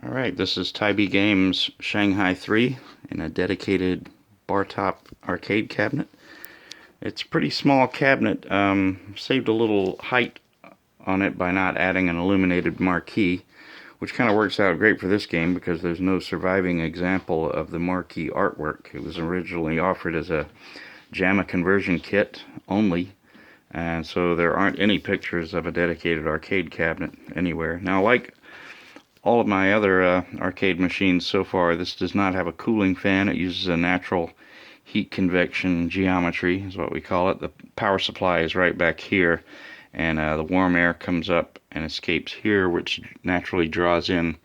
Alright, this is Tybee Games Shanghai III in a dedicated bartop arcade cabinet. It's a pretty small cabinet, saved a little height on it by not adding an illuminated marquee, which kind of works out great for this game because there's no surviving example of the marquee artwork. It was originally offered as a JAMA conversion kit only, and so there aren't any pictures of a dedicated arcade cabinet anywhere. Now, like all of my other arcade machines so far, this does not have a cooling fan. It uses a natural heat convection geometry, is what we call it. The power supply is right back here, and the warm air comes up and escapes here, which naturally draws in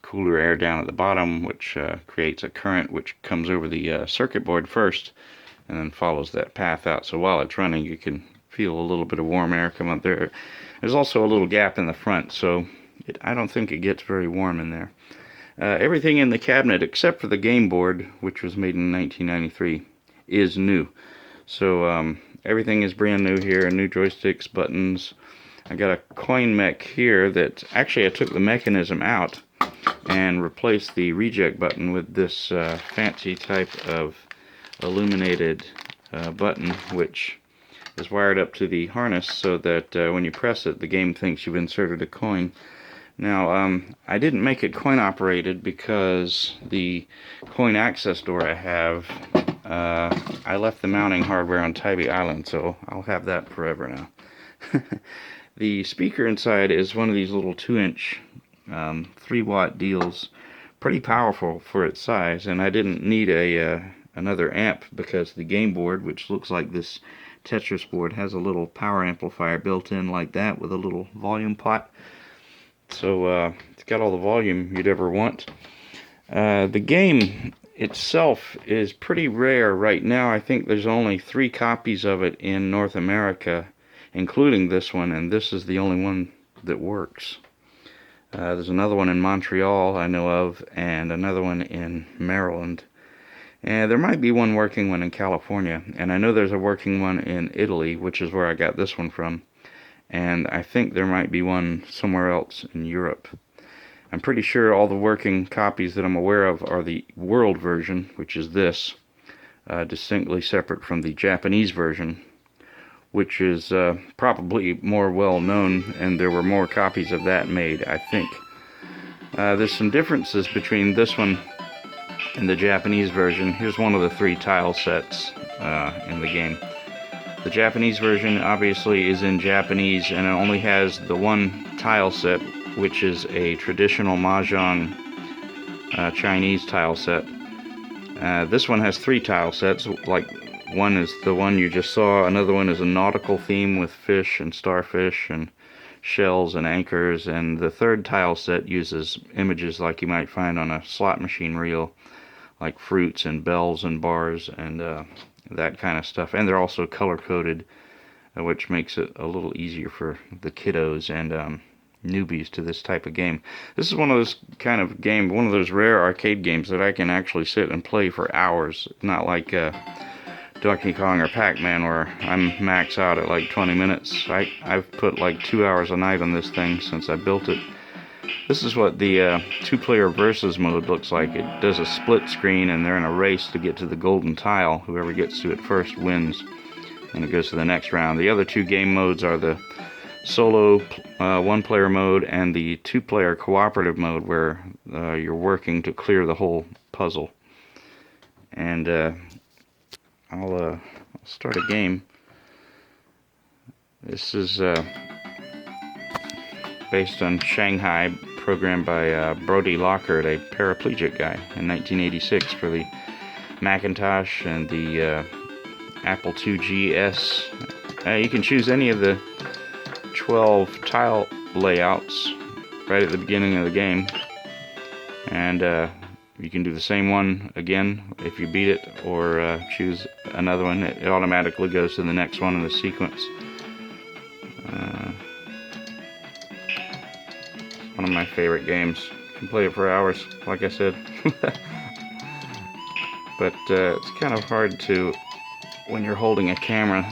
cooler air down at the bottom, which creates a current which comes over the circuit board first and then follows that path out. So while it's running, you can feel a little bit of warm air come up there. There's also a little gap in the front, so I don't think it gets very warm in there. Everything in the cabinet except for the game board, which was made in 1993, is new. So everything is brand new here, new joysticks, buttons. I got a coin mech here that actually I took the mechanism out and replaced the reject button with this fancy type of illuminated button, which is wired up to the harness so that when you press it, the game thinks you've inserted a coin. Now, I didn't make it coin operated because the coin access door I have, I left the mounting hardware on Tybee Island, so I'll have that forever now. The speaker inside is one of these little 2-inch 3-watt deals, pretty powerful for its size, and I didn't need another amp because the game board, which looks like this Tetris board, has a little power amplifier built in like that with a little volume pot. So it's got all the volume you'd ever want. The game itself is pretty rare right now. I think there's only 3 copies of it in North America, including this one, and this is the only one that works. There's another one in Montreal I know of, and another one in Maryland. And there might be one working one in California, and I know there's a working one in Italy, which is where I got this one from. And I think there might be one somewhere else in Europe. I'm pretty sure all the working copies that I'm aware of are the world version, which is this, distinctly separate from the Japanese version, which is probably more well known, and there were more copies of that made, I think. There's some differences between this one and the Japanese version. Here's one of the 3 tile sets in the game. The Japanese version obviously is in Japanese, and it only has the 1 tile set, which is a traditional Mahjong Chinese tile set. This one has 3 tile sets, like one is the one you just saw, another one is a nautical theme with fish and starfish and shells and anchors, and the 3rd tile set uses images like you might find on a slot machine reel, like fruits and bells and bars and that kind of stuff. And they're also color-coded, which makes it a little easier for the kiddos and newbies to this type of game. This is one of those kind of games, one of those rare arcade games that I can actually sit and play for hours. Not like Donkey Kong or Pac-Man, where I'm max out at like 20 minutes. I've put like 2 hours a night on this thing since I built it. This is what the 2-player versus mode looks like. It does a split screen, and they're in a race to get to the golden tile. Whoever gets to it first wins, and it goes to the next round. The other 2 game modes are the solo 1-player mode and the 2-player cooperative mode, where you're working to clear the whole puzzle. And I'll start a game. This is based on Shanghai, programmed by Brody Lockhart, a paraplegic guy, in 1986 for the Macintosh and the Apple IIgs. You can choose any of the 12 tile layouts right at the beginning of the game, and you can do the same one again if you beat it, or choose another one. It automatically goes to the next one in the sequence. One of my favorite games. You can play it for hours, like I said. But it's kind of hard to, when you're holding a camera.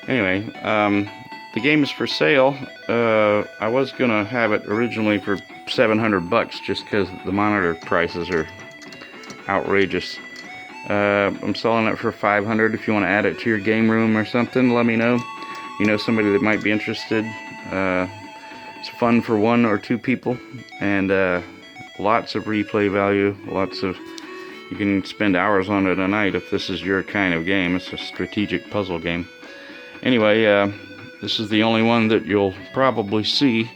Anyway, the game is for sale. I was gonna have it originally for $700 just because the monitor prices are outrageous. I'm selling it for $500. If you want to add it to your game room or something, let me know. You know somebody that might be interested. It's fun for 1 or 2 people, and lots of replay value. You can spend hours on it a night if this is your kind of game. It's a strategic puzzle game. Anyway, this is the only one that you'll probably see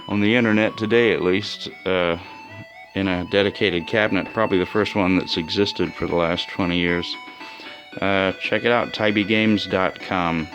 on the internet today, at least, in a dedicated cabinet. Probably the first one that's existed for the last 20 years. Check it out, tybegames.com.